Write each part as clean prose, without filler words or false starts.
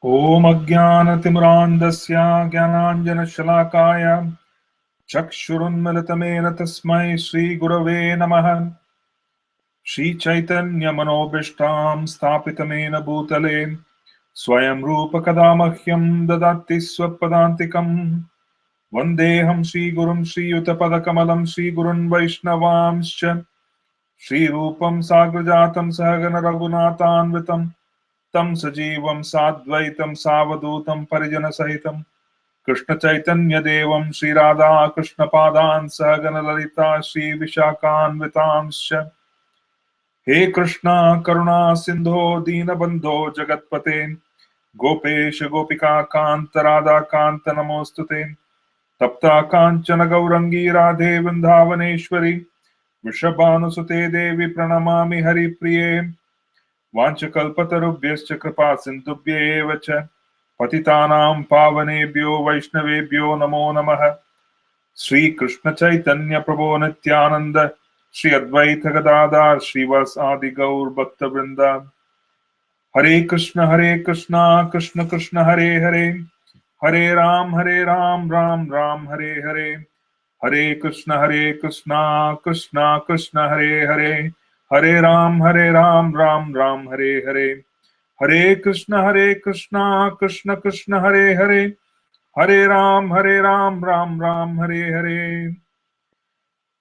Om Ajnanatimrandasya Jnananjanashalakaya Chakshurunmilitamena Tasmai Shri Gurave Namaha Shri Chaitanya Manobishtam Stapitamena Bhutale Swayam Rupa Kadamahyam Dadati Swapadantikam Vandeham Shri Gurum Shri Utapadakamalam Shri Gurun Vaishnavamscha Shri Rupam Sagrajatam Sahagana Raghunathanvitam Tam Sajivam Sadvaitam Savadutam Parijana Sahitam Krishna Chaitanya Devam Sri Radha Krishna Padan Sahagana Lalita Sri Vishakan Vitamscha He Krishna Karuna Sindho Dina Bandho Jagatpate Gopesh Gopika Kanta Radha Kanta Namostute Tapta Kanchana Gaurangi Radhe Vrindavaneshwari Vrishabhanusute Devi Pranamami Hari Priye Vanchakalpatarubhyascha kripa sindhubhya eva cha patitanam pavanebhyo vaishnavebhyo namo namaha Sri Krishna Chaitanya Prabhu Nityananda Sri Advaita Gadadhar Srivas Adi Gaur Bhakta Vrinda Hare Krishna Krishna Krishna Hare Hare Hare Ram Ram Hare Hare Hare Krishna Krishna Krishna Hare Hare Hare Ram Ram Hare Hare Hare Krishna Krishna Krishna Hare Hare Hare Ram Ram Hare Hare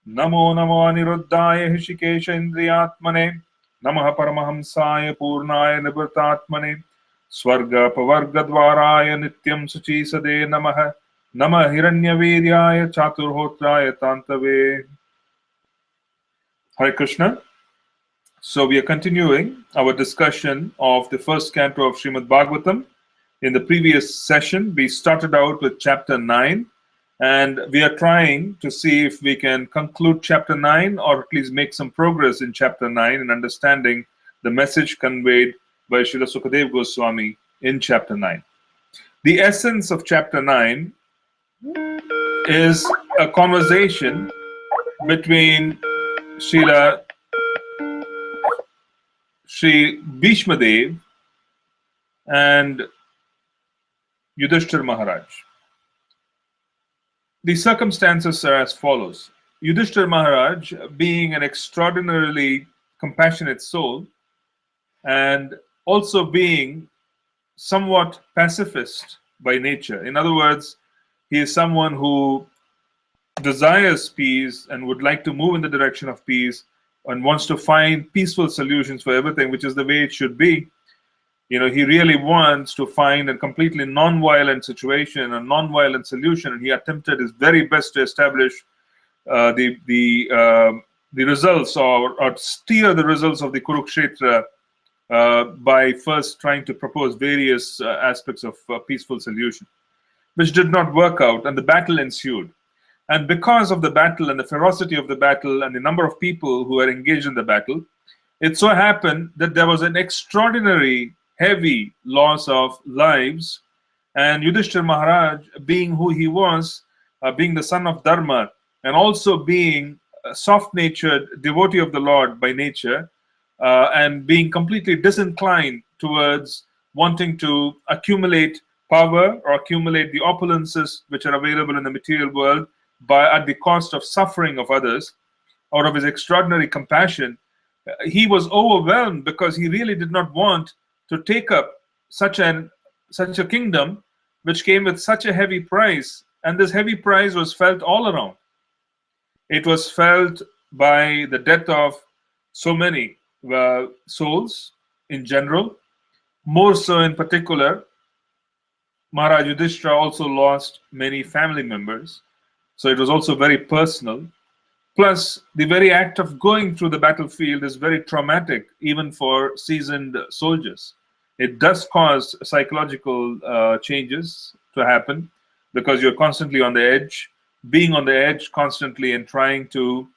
Namo Namo Aniruddhaya Hishikesha Indriyatmane Namaha Paramahamsaya Purnaya Nibrtatmane Swarga Pavarga Dvaraya Nityam Suchi Sade Namaha Nama Hiranyaviryaya Chaturhotraya Tantave. Hare Krishna. So we are continuing our discussion of the first canto of Srimad Bhagavatam. In the previous session, we started out with chapter 9, and we are trying to see if we can conclude chapter 9 or at least make some progress in chapter 9 in understanding the message conveyed by Srila Sukadeva Goswami in chapter 9. The essence of chapter 9 is a conversation between Sri Bhishma Dev and Yudhishthir Maharaj. The circumstances are as follows. Yudhishthir Maharaj, being an extraordinarily compassionate soul and also being somewhat pacifist by nature. In other words, he is someone who desires peace and would like to move in the direction of peace and wants to find peaceful solutions for everything, which is the way it should be. You know, he really wants to find a completely non-violent situation, a non-violent solution, and he attempted his very best to establish the results or steer the results of the Kurukshetra by first trying to propose various aspects of peaceful solution, which did not work out, and the battle ensued. And because of the battle and the ferocity of the battle and the number of people who were engaged in the battle, it so happened that there was an extraordinary heavy loss of lives, and Yudhishthir Maharaj, being who he was, being the son of Dharma, and also being a soft-natured devotee of the Lord by nature, and being completely disinclined towards wanting to accumulate power or accumulate the opulences which are available in the material world at the cost of suffering of others, out of his extraordinary compassion, he was overwhelmed because he really did not want to take up such a kingdom which came with such a heavy price, and this heavy price was felt all around. It was felt by the death of so many souls in general. More so in particular, Maharaj Yudhishthira also lost many family members, so it was also very personal. Plus, the very act of going through the battlefield is very traumatic, even for seasoned soldiers. It does cause psychological changes to happen because you're constantly on the edge, being on the edge constantly and trying to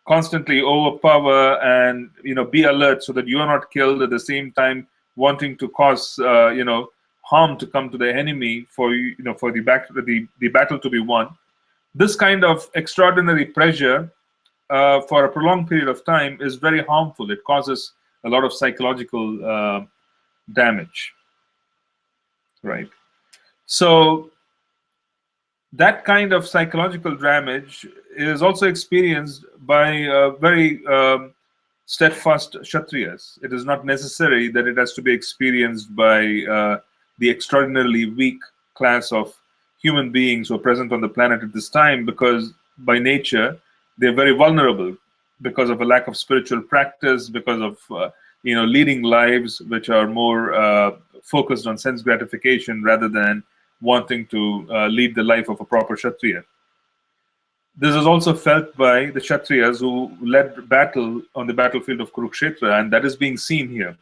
constantly overpower and be alert so that you are not killed, at the same time wanting to cause harm to come to the enemy for the battle to be won. This kind of extraordinary pressure for a prolonged period of time is very harmful. It causes a lot of psychological damage. right? So that kind of psychological damage is also experienced by very steadfast Kshatriyas. It is not necessary that it has to be experienced by the extraordinarily weak class of human beings who are present on the planet at this time, because by nature they're very vulnerable because of a lack of spiritual practice, because of leading lives which are more focused on sense gratification rather than wanting to lead the life of a proper Kshatriya. This is also felt by the Kshatriyas who led battle on the battlefield of Kurukshetra, and that is being seen here,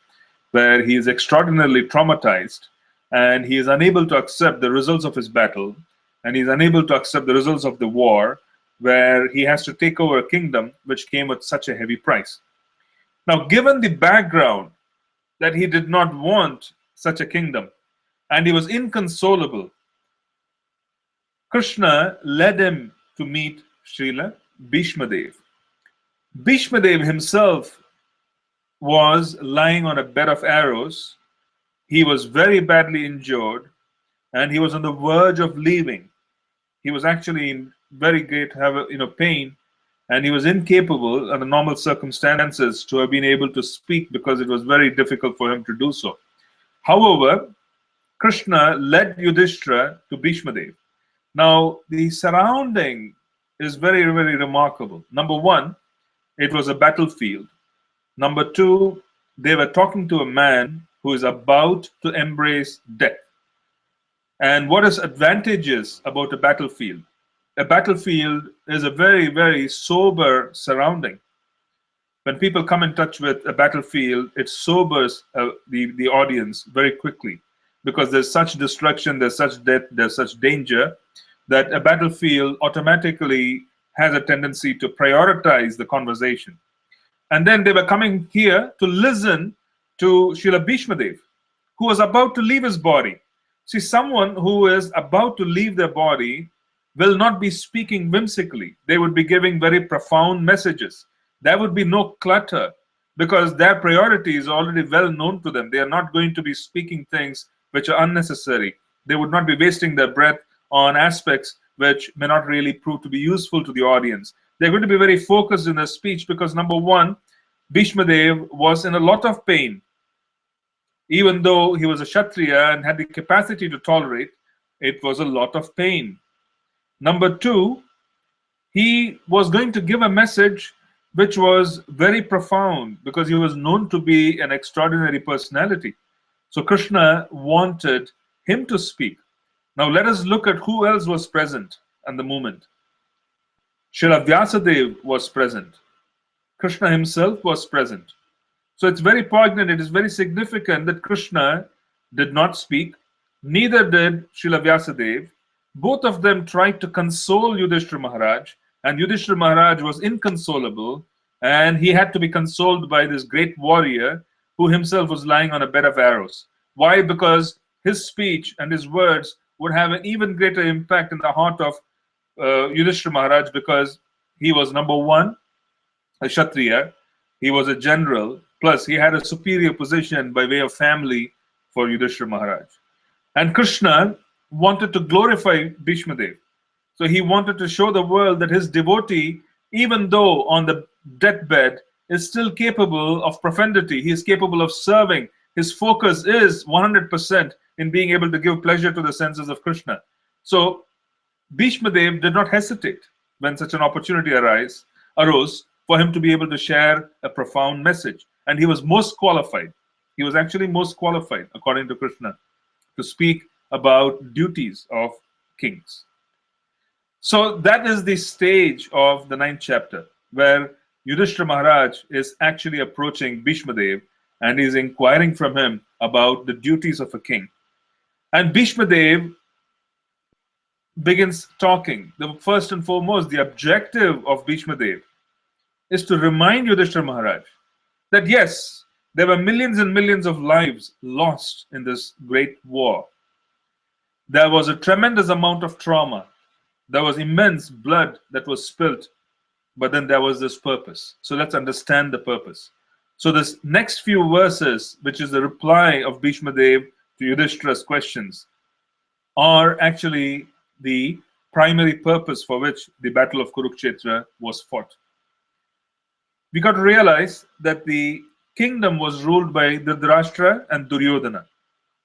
where he is extraordinarily traumatized and he is unable to accept the results of his battle, and he is unable to accept the results of the war, where he has to take over a kingdom which came at such a heavy price. Now, given the background that he did not want such a kingdom and he was inconsolable, Krishna led him to meet Srila Bhishmadev. Bhishmadev himself was lying on a bed of arrows. He was very badly injured and he was on the verge of leaving. He was actually in very great pain, and he was incapable under normal circumstances to have been able to speak because it was very difficult for him to do so. However, Krishna led Yudhishthira to Bhishmadev. Now, the surrounding is very, very remarkable. Number one, it was a battlefield. Number two, they were talking to a man who is about to embrace death. And what is advantageous about a battlefield? A battlefield is a very, very sober surrounding. When people come in touch with a battlefield, it sobers the audience very quickly, because there's such destruction, there's such death, there's such danger, that a battlefield automatically has a tendency to prioritize the conversation. And then they were coming here to listen to Srila Bhishmadev, who was about to leave his body. See, someone who is about to leave their body will not be speaking whimsically. They would be giving very profound messages. There would be no clutter, because their priority is already well known to them. They are not going to be speaking things which are unnecessary. They would not be wasting their breath on aspects which may not really prove to be useful to the audience. They're going to be very focused in their speech because, number one, Bhishmadev was in a lot of pain. Even though he was a Kshatriya and had the capacity to tolerate, it was a lot of pain. Number two, he was going to give a message which was very profound because he was known to be an extraordinary personality. So Krishna wanted him to speak. Now let us look at who else was present at the moment. Srila Vyasadeva was present. Krishna himself was present. So it's very poignant, it is very significant that Krishna did not speak, neither did Srila Vyasadeva. Both of them tried to console Yudhishthira Maharaj, and Yudhishthira Maharaj was inconsolable, and he had to be consoled by this great warrior who himself was lying on a bed of arrows. Why? Because his speech and his words would have an even greater impact in the heart of Yudhishthira Maharaj, because he was, number one, a Kshatriya, he was a general, plus he had a superior position by way of family for Yudhishthira Maharaj. And Krishna wanted to glorify Bhishmadev. So he wanted to show the world that his devotee, even though on the deathbed, is still capable of profundity. He is capable of serving. His focus is 100% in being able to give pleasure to the senses of Krishna. So Bhishmadev did not hesitate when such an opportunity arose for him to be able to share a profound message. And he was most qualified. He was actually most qualified, according to Krishna, to speak about duties of kings. So that is the stage of the 9th chapter, where Yudhishthira Maharaj is actually approaching Bhishmadev and is inquiring from him about the duties of a king. And Bhishmadev begins talking. The first and foremost, the objective of Bhishmadev is to remind Yudhishthira Maharaj that yes, there were millions and millions of lives lost in this great war. There was a tremendous amount of trauma. There was immense blood that was spilt, but then there was this purpose. So let's understand the purpose. So this next few verses, which is the reply of Bhishmadev to Yudhishthira's questions are actually the primary purpose for which the Battle of Kurukshetra was fought. We got to realize that the kingdom was ruled by Dhritarashtra and Duryodhana.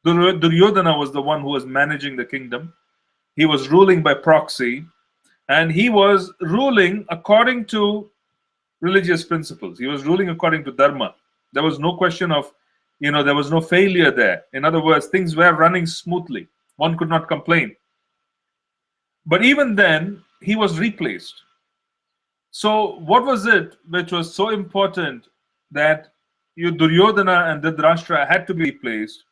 Duryodhana was the one who was managing the kingdom. He was ruling by proxy, and he was ruling according to religious principles. He was ruling according to dharma. There was no question of, there was no failure there. In other words, things were running smoothly. One could not complain. But even then, he was replaced. So what was it which was so important that Duryodhana and Dhritarashtra had to be replaced?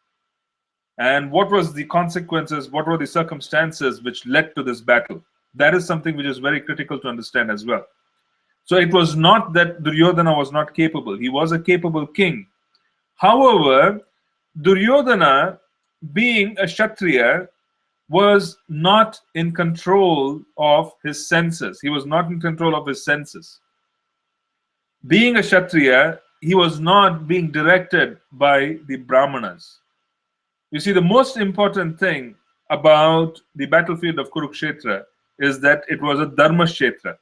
And what was the consequences, what were the circumstances which led to this battle? That is something which is very critical to understand as well. So it was not that Duryodhana was not capable. He was a capable king. However, Duryodhana, being a Kshatriya, was not in control of his senses. He was not in control of his senses. Being a Kshatriya, he was not being directed by the Brahmanas. You see, the most important thing about the battlefield of Kurukshetra is that it was a Dharma Kshetra.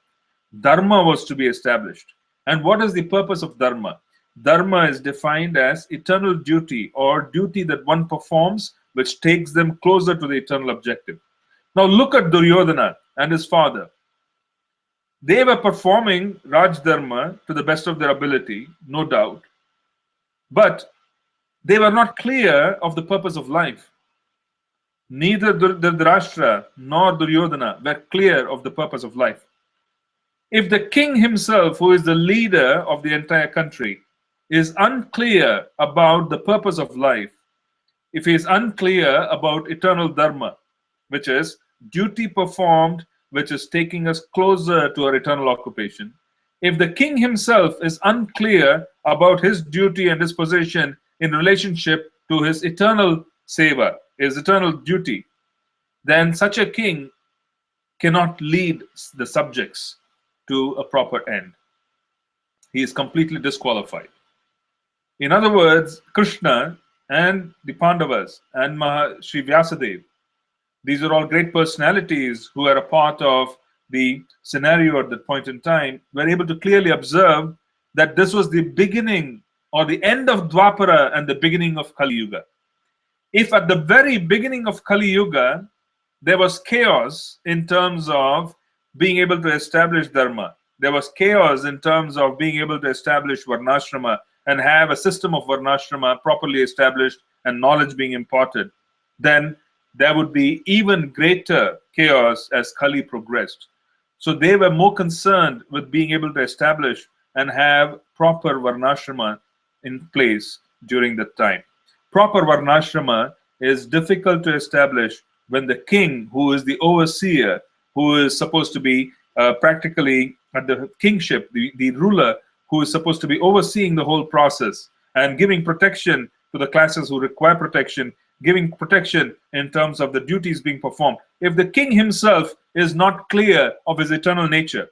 Dharma was to be established. And what is the purpose of Dharma? Dharma is defined as eternal duty, or duty that one performs which takes them closer to the eternal objective. Now look at Duryodhana and his father. They were performing Raj Dharma to the best of their ability, no doubt. But they were not clear of the purpose of life. Neither Dhritarashtra nor Duryodhana were clear of the purpose of life. If the king himself, who is the leader of the entire country, is unclear about the purpose of life, if he is unclear about eternal dharma, which is duty performed, which is taking us closer to our eternal occupation, if the king himself is unclear about his duty and his position in relationship to his eternal seva, his eternal duty, then such a king cannot lead the subjects to a proper end. He is completely disqualified. In other words, Krishna and the Pandavas and Sri Vyasadeva, these are all great personalities who are a part of the scenario at that point in time, were able to clearly observe that this was the beginning or the end of Dwapara and the beginning of Kali Yuga. If at the very beginning of Kali Yuga there was chaos in terms of being able to establish Dharma, there was chaos in terms of being able to establish Varnashrama and have a system of Varnashrama properly established and knowledge being imparted, then there would be even greater chaos as Kali progressed. So they were more concerned with being able to establish and have proper Varnashrama in place during that time. Proper Varnashrama is difficult to establish when the king, who is the overseer, who is supposed to be practically at the kingship, the ruler, who is supposed to be overseeing the whole process and giving protection to the classes who require protection, giving protection in terms of the duties being performed. If the king himself is not clear of his eternal nature,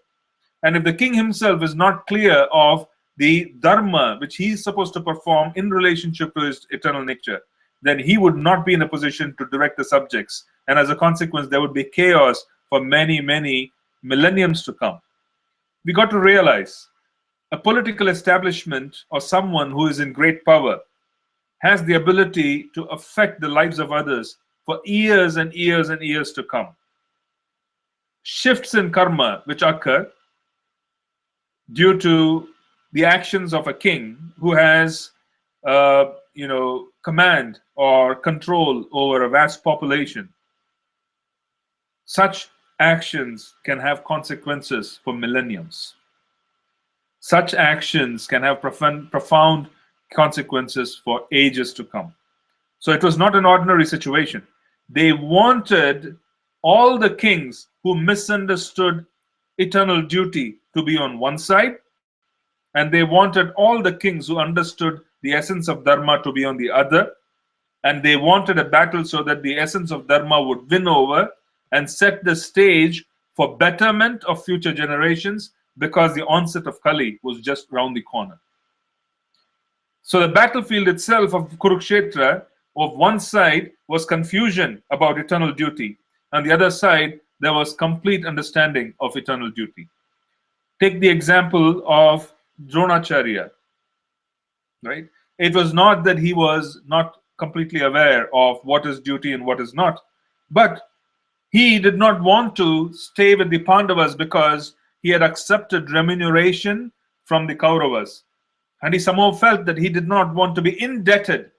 and if the king himself is not clear of the dharma which he is supposed to perform in relationship to his eternal nature, then he would not be in a position to direct the subjects. And as a consequence, there would be chaos for many, many millenniums to come. We got to realize a political establishment or someone who is in great power has the ability to affect the lives of others for years and years and years to come. Shifts in karma which occur due to the actions of a king who has command or control over a vast population, such actions can have consequences for millenniums. Such actions can have profound consequences for ages to come. So it was not an ordinary situation. They wanted all the kings who misunderstood eternal duty to be on one side, and they wanted all the kings who understood the essence of Dharma to be on the other, and they wanted a battle so that the essence of Dharma would win over and set the stage for betterment of future generations, because the onset of Kali was just round the corner. So the battlefield itself of Kurukshetra Of one side was confusion about eternal duty, and the other side there was complete understanding of eternal duty. Take the example of Dronacharya, right? It was not that he was not completely aware of what is duty and what is not, but he did not want to stay with the Pandavas because he had accepted remuneration from the Kauravas. And he somehow felt that he did not want to be indebted.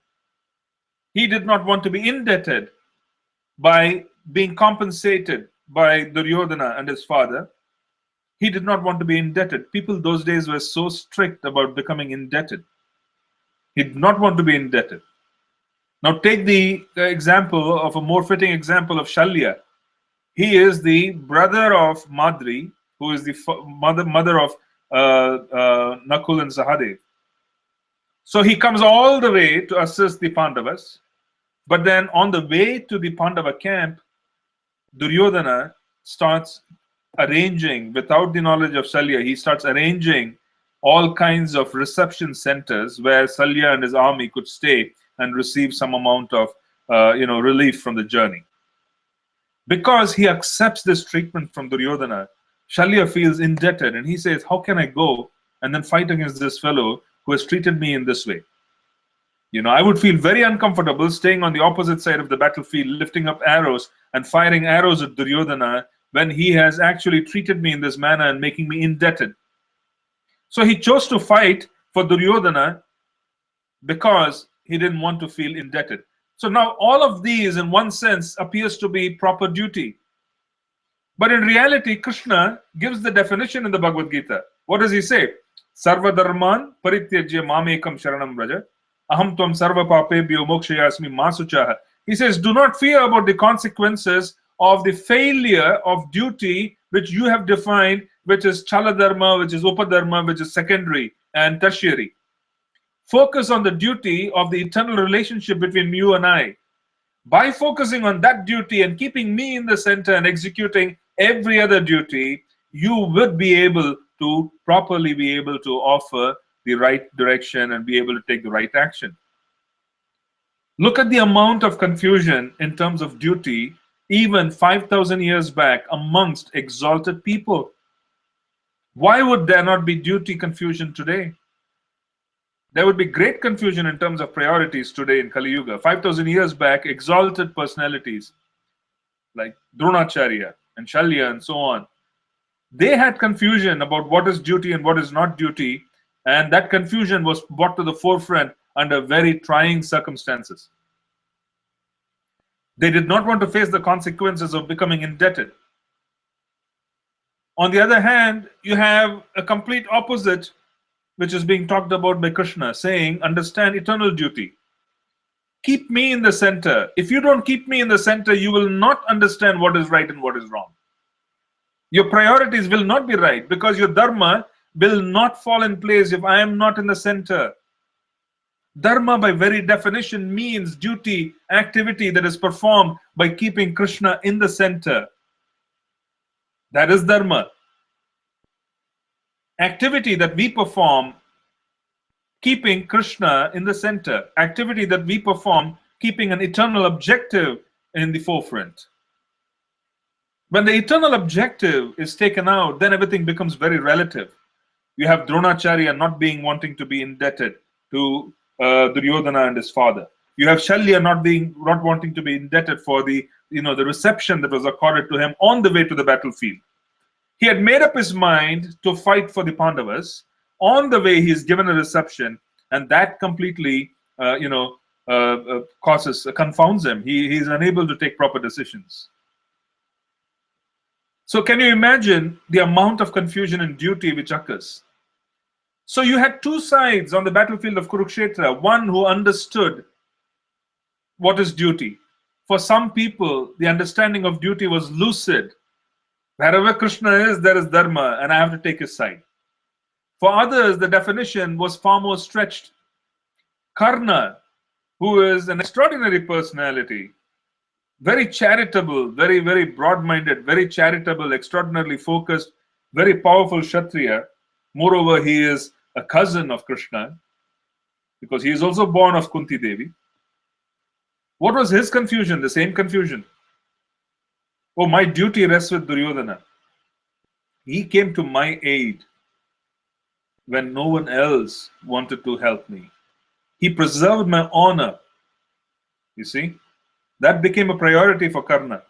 He did not want to be indebted by being compensated by Duryodhana and his father. He did not want to be indebted. People those days were so strict about becoming indebted. He did not want to be indebted. Now take the example of a more fitting example of Shalya. He is the brother of Madri, who is the mother of Nakul and Sahadev. So he comes all the way to assist the Pandavas. But then on the way to the Pandava camp, Duryodhana starts arranging, without the knowledge of Shalya, he starts arranging all kinds of reception centers where Shalya and his army could stay and receive some amount of relief from the journey. Because he accepts this treatment from Duryodhana, Shalya feels indebted and he says, how can I go and then fight against this fellow who has treated me in this way? I would feel very uncomfortable staying on the opposite side of the battlefield, lifting up arrows and firing arrows at Duryodhana when he has actually treated me in this manner and making me indebted. So he chose to fight for Duryodhana because he didn't want to feel indebted. So now all of these in one sense appears to be proper duty. But in reality, Krishna gives the definition in the Bhagavad Gita. What does he say? Sarva dharman parityajya mamekam sharanam vraja aham tvam sarva papebhyo mokshayasmi masuchaha. He says, do not fear about the consequences of the failure of duty which you have defined, which is chala dharma, which is upadharma, which is secondary and tertiary. Focus on the duty of the eternal relationship between you and I. By focusing on that duty and keeping me in the center and executing every other duty, you would be able to properly be able to offer the right direction and be able to take the right action. Look at the amount of confusion in terms of duty even 5,000 years back amongst exalted people. Why would there not be duty confusion today? There would be great confusion in terms of priorities today in Kali Yuga. 5,000 years back, exalted personalities like Dronacharya and Shalya and so on, they had confusion about what is duty and what is not duty, and that confusion was brought to the forefront under very trying circumstances. They did not want to face the consequences of becoming indebted. On the other hand, you have a complete opposite, which is being talked about by Krishna, saying, understand eternal duty. Keep me in the center. If you don't keep me in the center, you will not understand what is right and what is wrong. Your priorities will not be right because your dharma will not fall in place if I am not in the center. Dharma, by very definition, means duty, activity that is performed by keeping Krishna in the center. That is dharma. Activity that we perform, keeping Krishna in the center. Activity that we perform, keeping an eternal objective in the forefront. When the eternal objective is taken out, then everything becomes very relative. You have Dronacharya not wanting to be indebted to Duryodhana and his father. You have Shalya not wanting to be indebted for the reception that was accorded to him on the way to the battlefield. He had made up his mind to fight for the Pandavas. On the way, he is given a reception, and that completely, confounds him. He is unable to take proper decisions. So, can you imagine the amount of confusion and duty which occurs? So, you had two sides on the battlefield of Kurukshetra. One who understood what is duty. For some people, the understanding of duty was lucid. Wherever Krishna is, there is dharma, and I have to take his side. For others, the definition was far more stretched. Karna, who is an extraordinary personality, very charitable, very, very broad-minded, very charitable, extraordinarily focused, very powerful Kshatriya. Moreover, he is a cousin of Krishna, because he is also born of Kunti Devi. What was his confusion? The same confusion. Oh, my duty rests with Duryodhana. He came to my aid when no one else wanted to help me. He preserved my honor. You see, that became a priority for Karna.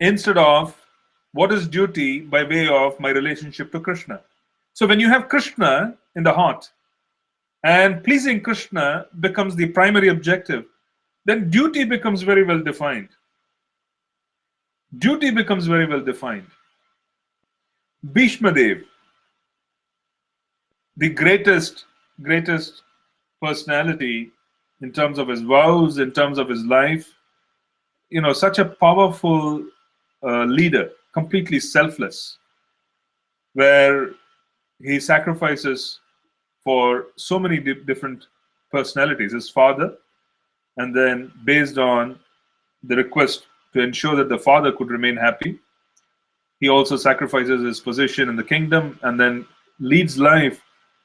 Instead of what is duty by way of my relationship to Krishna. So when you have Krishna in the heart and pleasing Krishna becomes the primary objective, then duty becomes very well defined. Duty becomes very well defined. Bhishma Dev, the greatest personality in terms of his vows, in terms of his life, such a powerful leader, completely selfless, where he sacrifices for so many different personalities, his father, and then based on the request to ensure that the father could remain happy, he also sacrifices his position in the kingdom and then leads life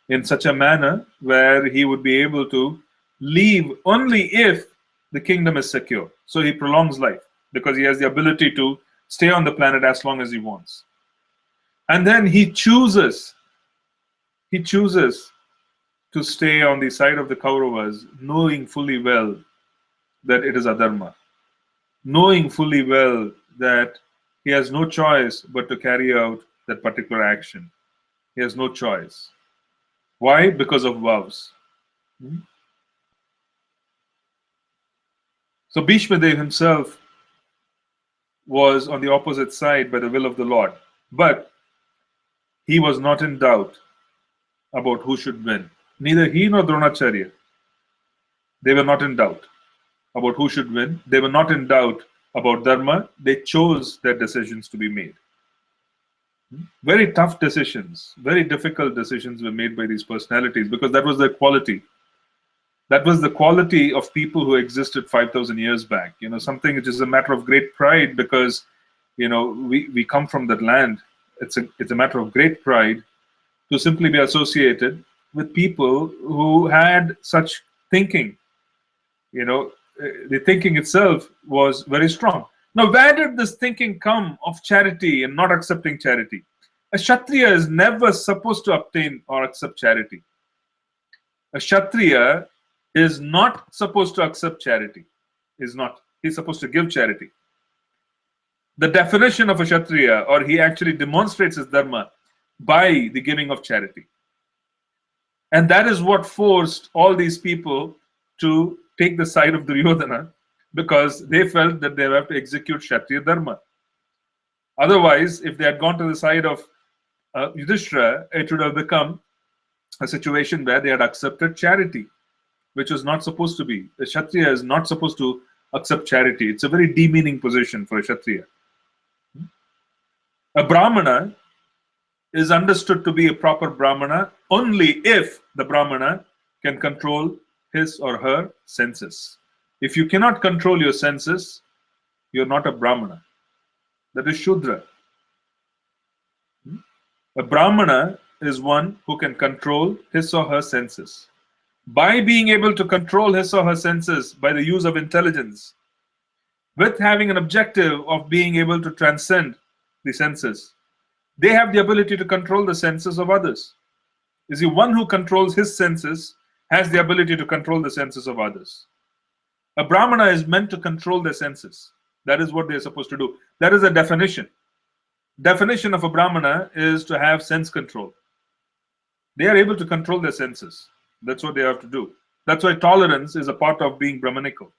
in such a manner where he would be able to leave only if the kingdom is secure. So he prolongs life because he has the ability to stay on the planet as long as he wants. And then he chooses to stay on the side of the Kauravas, knowing fully well that it is adharma, knowing fully well that he has no choice but to carry out that particular action. He has no choice. Why? Because of vows. So Bhishma Dev himself was on the opposite side by the will of the Lord. But he was not in doubt about who should win. Neither he nor Dronacharya. They were not in doubt about who should win. They were not in doubt about dharma. They chose their decisions to be made. Very tough decisions, very difficult decisions were made by these personalities because that was their quality. That was the quality of people who existed 5,000 years back. Something which is a matter of great pride because, we come from that land. It's a matter of great pride to simply be associated with people who had such thinking. The thinking itself was very strong. Now, where did this thinking come of charity and not accepting charity? A Kshatriya is never supposed to obtain or accept charity. A Kshatriya is not supposed to accept charity. Is not. He's supposed to give charity. The definition of a Kshatriya, or he actually demonstrates his dharma by the giving of charity. And that is what forced all these people to take the side of Duryodhana because they felt that they have to execute Kshatriya dharma. Otherwise, if they had gone to the side of Yudhishthira, it would have become a situation where they had accepted charity, which was not supposed to be. A Kshatriya is not supposed to accept charity. It's a very demeaning position for a Kshatriya. A Brahmana is understood to be a proper Brahmana only if the Brahmana can control his or her senses. If you cannot control your senses, you're not a Brahmana. That is Shudra. A Brahmana is one who can control his or her senses. By being able to control his or her senses by the use of intelligence, with having an objective of being able to transcend the senses, they have the ability to control the senses of others. You see, one who controls his senses has the ability to control the senses of others. A Brahmana is meant to control their senses. That is what they are supposed to do. That is a definition. Definition of a Brahmana is to have sense control. They are able to control their senses. That's what they have to do. That's why tolerance is a part of being Brahmanical.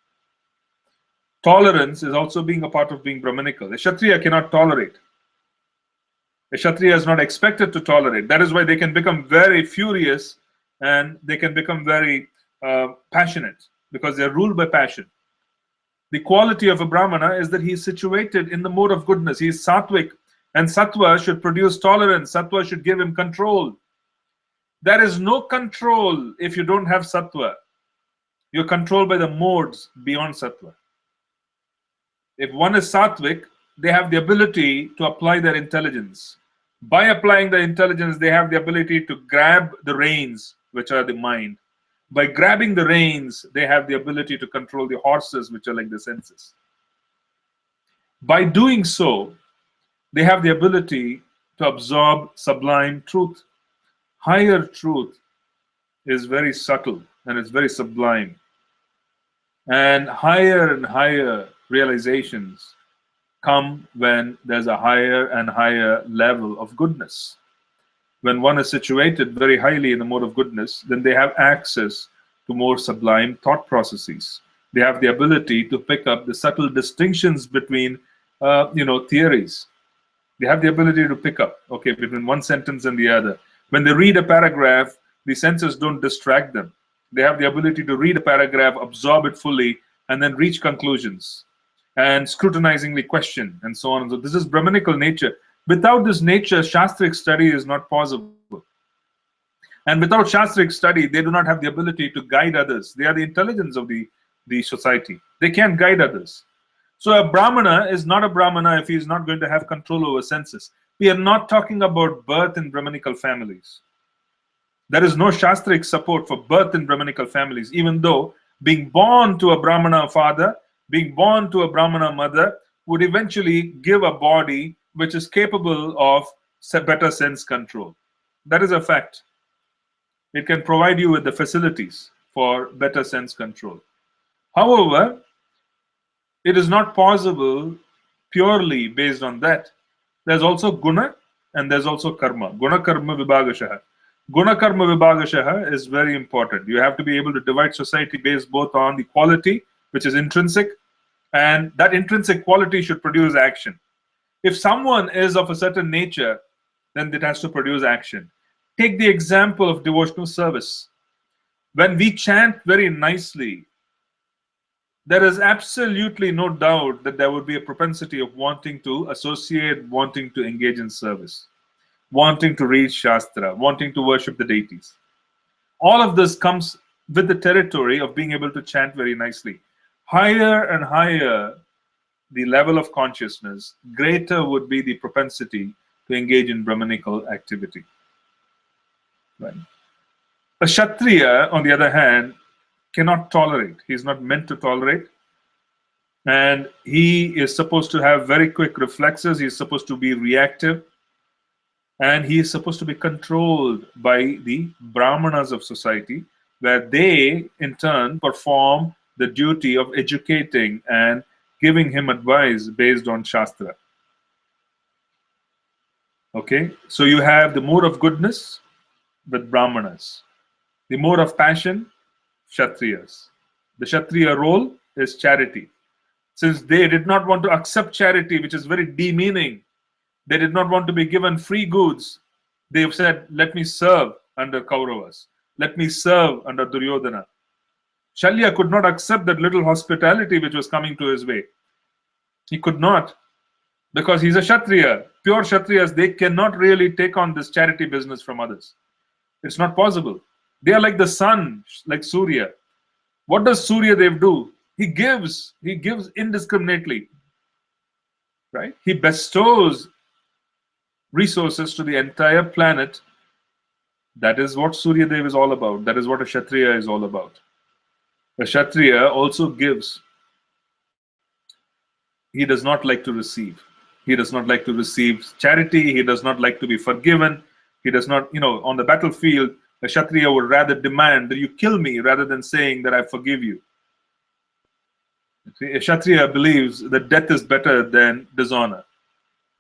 Tolerance is also being a part of being Brahmanical. A Kshatriya cannot tolerate. A Kshatriya is not expected to tolerate. That is why they can become very furious and they can become very passionate because they are ruled by passion. The quality of a Brahmana is that he is situated in the mode of goodness. He is sattvic, and sattva should produce tolerance. Sattva should give him control. There is no control if you don't have sattva. You're controlled by the modes beyond sattva. If one is sattvic, they have the ability to apply their intelligence. By applying their intelligence, they have the ability to grab the reins, which are the mind. By grabbing the reins, they have the ability to control the horses, which are like the senses. By doing so, they have the ability to absorb sublime truth. Higher truth is very subtle and it's very sublime. And higher realizations come when there's a higher and higher level of goodness. When one is situated very highly in the mode of goodness, then they have access to more sublime thought processes. They have the ability to pick up the subtle distinctions between, theories. They have the ability to pick up, okay, between one sentence and the other. When they read a paragraph, the senses don't distract them. They have the ability to read a paragraph, absorb it fully, and then reach conclusions and scrutinizingly question, and so on. So this is Brahmanical nature. Without this nature, Shastric study is not possible. And without Shastric study, they do not have the ability to guide others. They are the intelligence of the society. They can't guide others. So a Brahmana is not a Brahmana if he is not going to have control over senses. We are not talking about birth in Brahmanical families. There is no Shastric support for birth in Brahmanical families, even though being born to a Brahmana father, being born to a Brahmana mother would eventually give a body which is capable of better sense control. That is a fact. It can provide you with the facilities for better sense control. However, it is not possible purely based on that. There's also guna and there's also karma. Guna karma vibhagashaha. Guna karma vibhagashaha is very important. You have to be able to divide society based both on the quality, which is intrinsic, and that intrinsic quality should produce action. If someone is of a certain nature, then it has to produce action. Take the example of devotional service. When we chant very nicely, there is absolutely no doubt that there would be a propensity of wanting to associate, wanting to engage in service, wanting to read Shastra, wanting to worship the deities. All of this comes with the territory of being able to chant very nicely. Higher and higher the level of consciousness, greater would be the propensity to engage in Brahmanical activity. Right? A Kshatriya, on the other hand, cannot tolerate. He's not meant to tolerate. And he is supposed to have very quick reflexes. He's supposed to be reactive. And he is supposed to be controlled by the Brahmanas of society, where they, in turn, perform the duty of educating and giving him advice based on Shastra. Okay? So you have the mode of goodness with Brahmanas. The mode of passion, Kshatriyas. The Kshatriya role is charity. Since they did not want to accept charity, which is very demeaning, they did not want to be given free goods, they have said, let me serve under Kauravas. Let me serve under Duryodhana. Shalya could not accept that little hospitality which was coming to his way. He could not, because he's a Kshatriya. Pure Kshatriyas, they cannot really take on this charity business from others. It's not possible. They are like the sun, like Surya. What does Surya Dev do? He gives indiscriminately. Right? He bestows resources to the entire planet. That is what Surya Dev is all about. That is what a Kshatriya is all about. A Kshatriya also gives. He does not like to receive. He does not like to receive charity. He does not like to be forgiven. He does not, on the battlefield, a Kshatriya would rather demand that you kill me rather than saying that I forgive you. A Kshatriya believes that death is better than dishonor.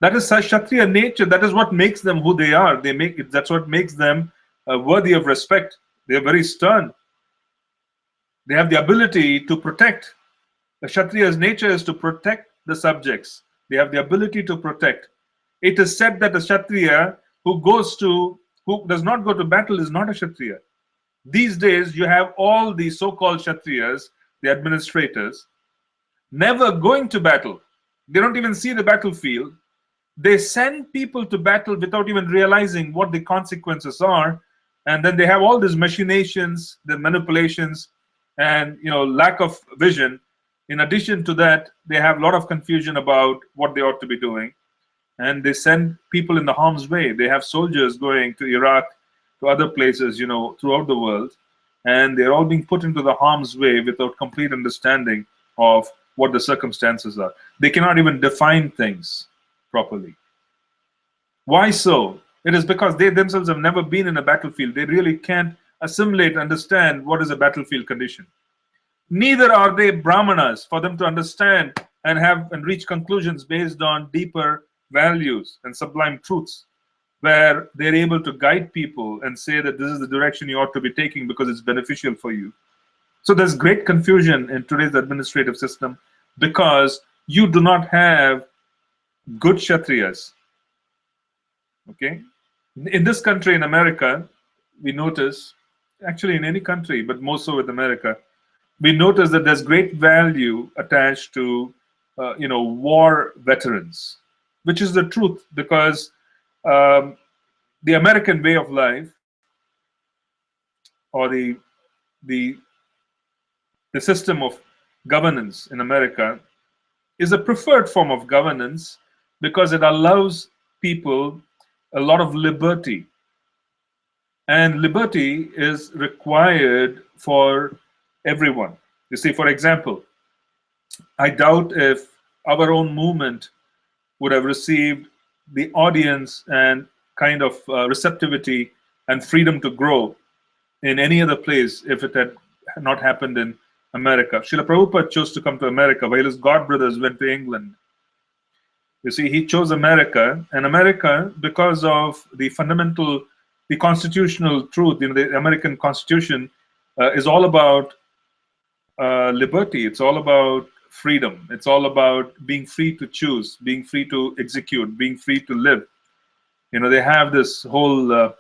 That is Kshatriya nature. That is what makes them who they are. That's what makes them worthy of respect. They are very stern. They have the ability to protect. A Kshatriya's nature is to protect the subjects. They have the ability to protect. It is said that a Kshatriya who does not go to battle is not a Kshatriya. These days, you have all the so-called Kshatriyas, the administrators, never going to battle. They don't even see the battlefield. They send people to battle without even realizing what the consequences are. And then they have all these machinations, the manipulations, and lack of vision. In addition to that, they have a lot of confusion about what they ought to be doing. And they send people in the harm's way. They have soldiers going to Iraq, to other places, throughout the world. and they're all being put into the harm's way without complete understanding of what the circumstances are. They cannot even define things properly. Why so? It is because they themselves have never been in a battlefield. They really can't assimilate, understand what is a battlefield condition. Neither are they brahmanas for them to understand and reach conclusions based on deeper values and sublime truths, where they're able to guide people and say that this is the direction you ought to be taking because it's beneficial for you. So there's great confusion in today's administrative system because you do not have good Kshatriyas. Okay? In this country, in America, we notice, actually in any country, but more so with America, we notice that there's great value attached to war veterans, which is the truth, because the American way of life, or the system of governance in America, is a preferred form of governance because it allows people a lot of liberty. And liberty is required for everyone. You see, for example, I doubt if our own movement would have received the audience and kind of receptivity and freedom to grow in any other place if it had not happened in America. Srila Prabhupada chose to come to America while his god brothers went to England. You see, he chose America, and America, because of the fundamental, the constitutional truth, the American Constitution is all about liberty. It's all about freedom. It's all about being free to choose, being free to execute, being free to live. They have this whole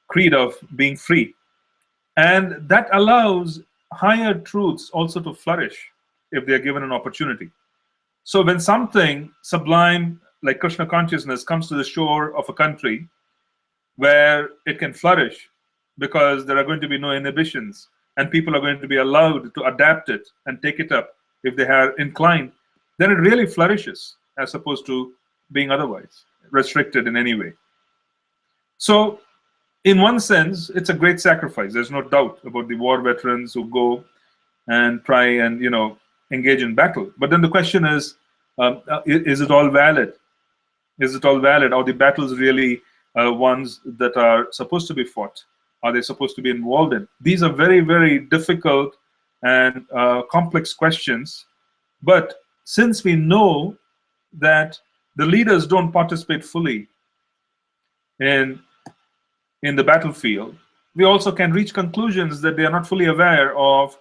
creed of being free. And that allows higher truths also to flourish if they are given an opportunity. So when something sublime like Krishna consciousness comes to the shore of a country where it can flourish because there are going to be no inhibitions and people are going to be allowed to adapt it and take it up if they are inclined, then it really flourishes as opposed to being otherwise restricted in any way. So in one sense, it's a great sacrifice. There's no doubt about the war veterans who go and try and engage in battle. But then the question is it all valid? Is it all valid? Are the battles really ones that are supposed to be fought? Are they supposed to be involved in? These are very, very difficult and complex questions. But since we know that the leaders don't participate fully in the battlefield, we also can reach conclusions that they are not fully aware of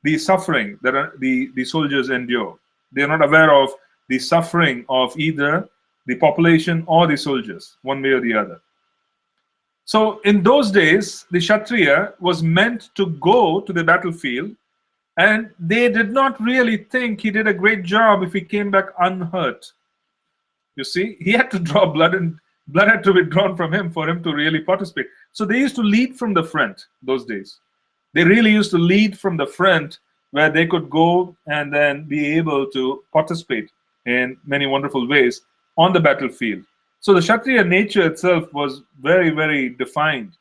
the suffering that the soldiers endure. They are not aware of the suffering of either the population or the soldiers, one way or the other. So in those days, the Kshatriya was meant to go to the battlefield, and they did not really think he did a great job if he came back unhurt. You see, he had to draw blood, and blood had to be drawn from him for him to really participate. So they used to lead from the front those days. They really used to lead from the front where they could go and then be able to participate in many wonderful ways on the battlefield. So the Kshatriya nature itself was very, very defined.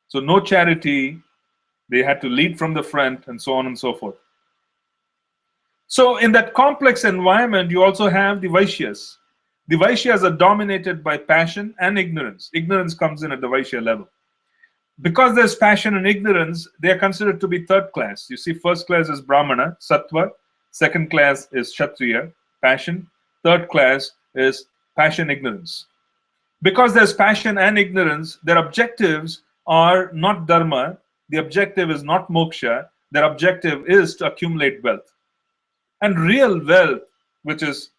So no charity, they had to lead from the front, and so on and so forth. So in that complex environment, you also have the Vaishyas. The Vaishyas are dominated by passion and ignorance. Ignorance comes in at the Vaishya level. Because there's passion and ignorance, they are considered to be third class. You see, first class is Brahmana, Sattva. Second class is Kshatriya, passion. Third class is passion, ignorance. Because there's passion and ignorance, their objectives are not dharma. The objective is not moksha. Their objective is to accumulate wealth. And real wealth, which is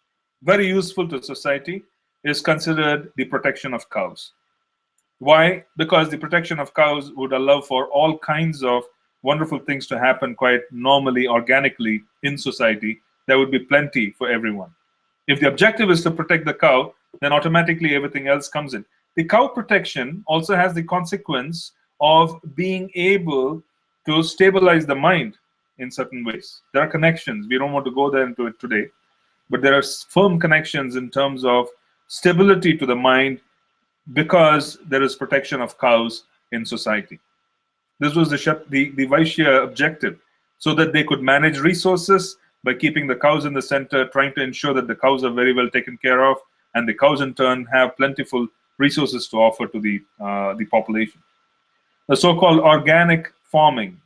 very useful to society, is considered the protection of cows. Why? Because the protection of cows would allow for all kinds of wonderful things to happen quite normally, organically in society. There would be plenty for everyone. If the objective is to protect the cow, then automatically everything else comes in. The cow protection also has the consequence of being able to stabilize the mind in certain ways. There are connections. We don't want to go there into it today. But there are firm connections in terms of stability to the mind because there is protection of cows in society. This was the Vaishya objective, so that they could manage resources by keeping the cows in the center, trying to ensure that the cows are very well taken care of, and the cows in turn have plentiful resources to offer to the population. The so-called organic farming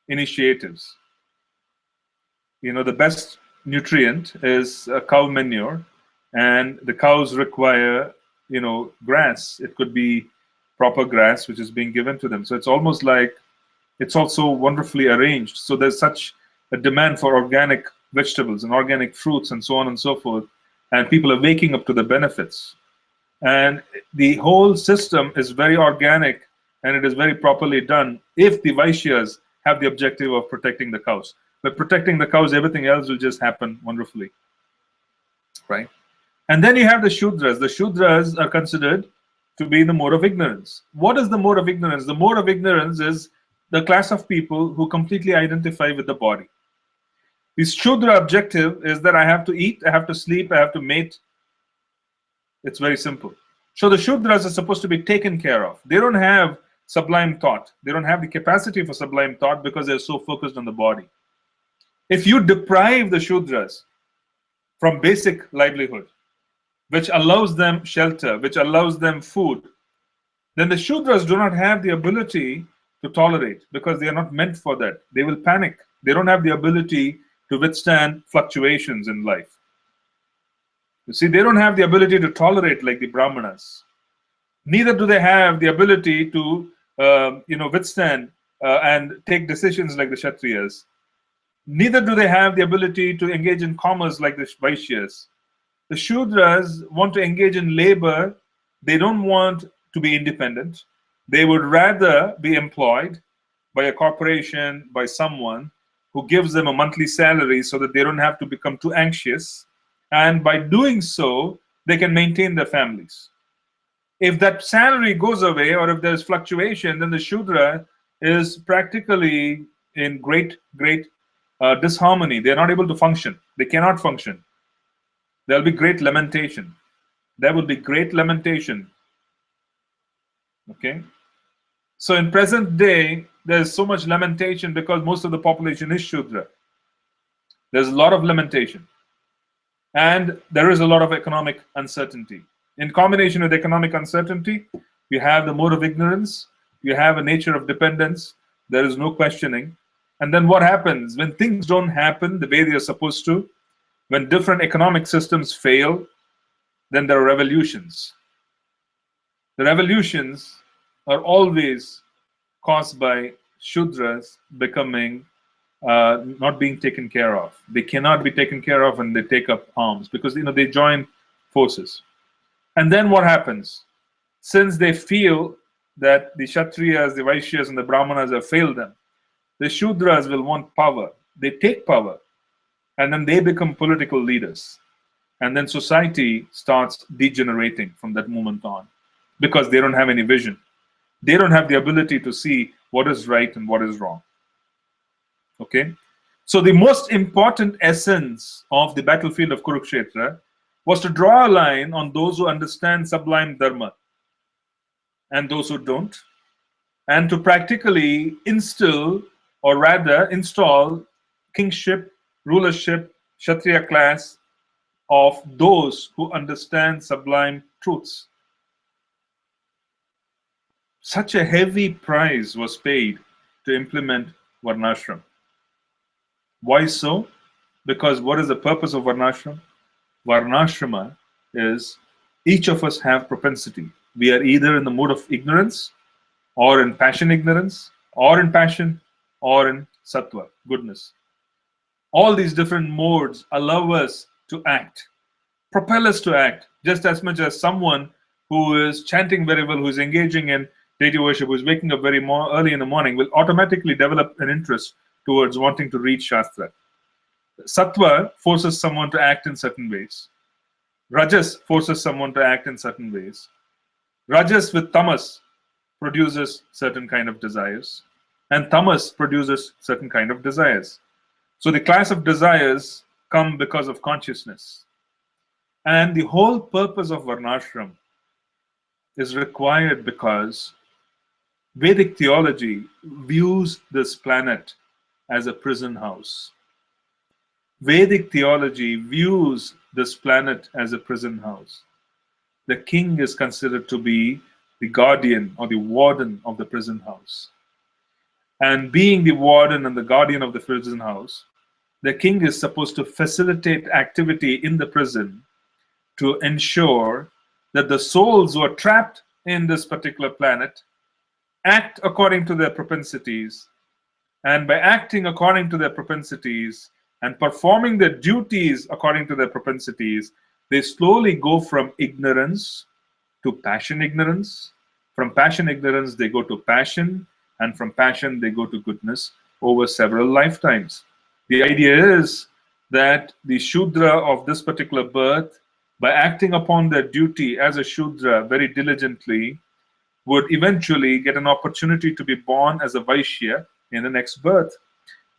initiatives. The best nutrient is cow manure, and the cows require, grass. It could be proper grass which is being given to them. So it's almost like it's also wonderfully arranged. So there's such a demand for organic vegetables and organic fruits and so on and so forth, and people are waking up to the benefits. And the whole system is very organic, and it is very properly done if the Vaishyas have the objective of protecting the cows. By protecting the cows, everything else will just happen wonderfully, right? And then you have the Shudras. The Shudras are considered to be the mode of ignorance. What is the mode of ignorance? The mode of ignorance is the class of people who completely identify with the body. The Shudra objective is that I have to eat, I have to sleep, I have to mate. It's very simple. So the Shudras are supposed to be taken care of. They don't have sublime thought. They don't have the capacity for sublime thought because they're so focused on the body. If you deprive the Shudras from basic livelihood, which allows them shelter, which allows them food, then the Shudras do not have the ability to tolerate, because they are not meant for that. They will panic. They don't have the ability to withstand fluctuations in life. You see, they don't have the ability to tolerate like the Brahmanas. Neither do they have the ability to withstand and take decisions like the Kshatriyas. Neither do they have the ability to engage in commerce like the Vaishyas. The Shudras want to engage in labor. They don't want to be independent. They would rather be employed by a corporation, by someone who gives them a monthly salary so that they don't have to become too anxious. And by doing so, they can maintain their families. If that salary goes away, or if there's fluctuation, then the Shudra is practically in great disharmony. They're not able to function. They cannot function. There'll be great lamentation. There will be great lamentation. Okay? So in present day, there's so much lamentation because most of the population is Shudra. There's a lot of lamentation. And there is a lot of economic uncertainty. In combination with economic uncertainty, you have the mode of ignorance, you have a nature of dependence, there is no questioning. And then what happens? When things don't happen the way they are supposed to, when different economic systems fail, then there are revolutions. The revolutions are always caused by Shudras becoming not being taken care of. They cannot be taken care of when they take up arms, because they join forces. And then what happens? Since they feel that the Kshatriyas, the Vaishyas, and the Brahmanas have failed them, the Shudras will want power. They take power, and then they become political leaders. And then society starts degenerating from that moment on, because they don't have any vision. They don't have the ability to see what is right and what is wrong. Okay? So the most important essence of the battlefield of Kurukshetra was to draw a line on those who understand sublime dharma and those who don't, and to practically instill, or rather install, kingship, rulership, Kshatriya class of those who understand sublime truths. Such a heavy price was paid to implement Varnashram. Why so? Because what is the purpose of Varnashram? Varnashrama is each of us have propensity. We are either in the mode of ignorance, or in passion ignorance, or in passion, or in sattva, goodness. All these different modes allow us to act, propel us to act, just as much as someone who is chanting very well, who is engaging in deity worship, who is waking up very early in the morning, will automatically develop an interest towards wanting to read Shastra. Sattva forces someone to act in certain ways. Rajas forces someone to act in certain ways. Rajas with tamas produces certain kind of desires, and tamas produces certain kind of desires. So the class of desires come because of consciousness. And the whole purpose of Varnashram is required because Vedic theology views this planet as a prison house. Vedic theology views this planet as a prison house. The king is considered to be the guardian or the warden of the prison house. And being the warden and the guardian of the prison house, the king is supposed to facilitate activity in the prison to ensure that the souls who are trapped in this particular planet act according to their propensities. And by acting according to their propensities and performing their duties according to their propensities, they slowly go from ignorance to passion ignorance. From passion ignorance, they go to passion, and from passion, they go to goodness over several lifetimes. The idea is that the Shudra of this particular birth, by acting upon their duty as a Shudra very diligently, would eventually get an opportunity to be born as a Vaishya in the next birth.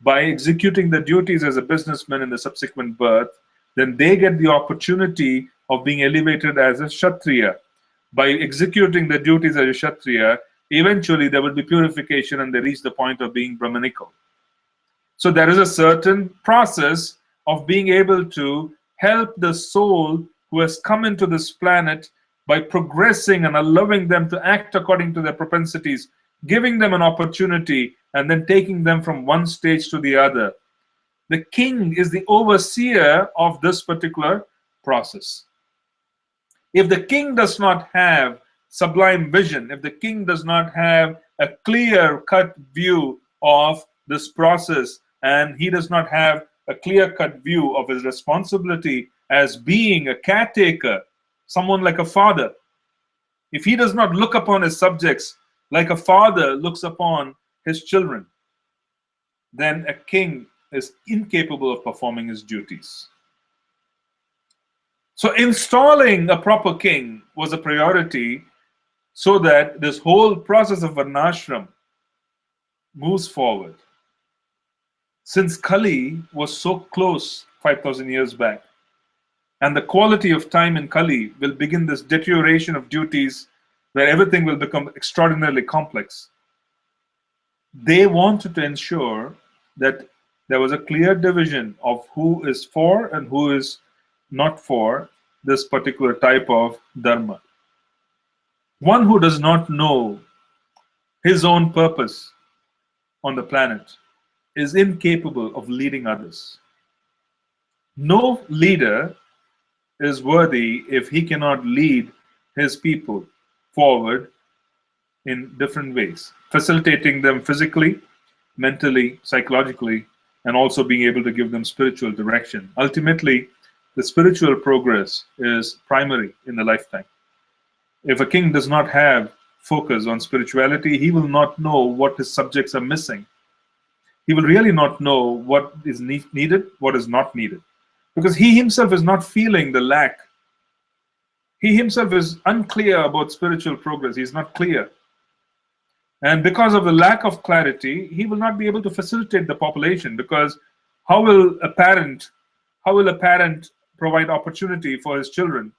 By executing the duties as a businessman in the subsequent birth, then they get the opportunity of being elevated as a Kshatriya. By executing the duties as a Kshatriya, eventually there will be purification and they reach the point of being Brahmanical. So there is a certain process of being able to help the soul who has come into this planet by progressing and allowing them to act according to their propensities, giving them an opportunity, and then taking them from one stage to the other. The king is the overseer of this particular process. If the king does not have sublime vision, if the king does not have a clear-cut view of this process, and he does not have a clear-cut view of his responsibility as being a caretaker, someone like a father, if he does not look upon his subjects like a father looks upon his children, then a king is incapable of performing his duties. So installing a proper king was a priority so that this whole process of Varnashram moves forward. Since Kali was so close 5,000 years back, and the quality of time in Kali will begin this deterioration of duties where everything will become extraordinarily complex, they wanted to ensure that there was a clear division of who is for and who is not for this particular type of dharma. One who does not know his own purpose on the planet is incapable of leading others. No leader is worthy if he cannot lead his people forward in different ways, facilitating them physically, mentally, psychologically, and also being able to give them spiritual direction. Ultimately, the spiritual progress is primary in the lifetime. If a king does not have focus on spirituality, he will not know what his subjects are missing. He will really not know what is needed, what is not needed, because he himself is not feeling the lack. He himself is unclear about spiritual progress. He is not clear. And because of the lack of clarity, he will not be able to facilitate the population, because how will a parent provide opportunity for his children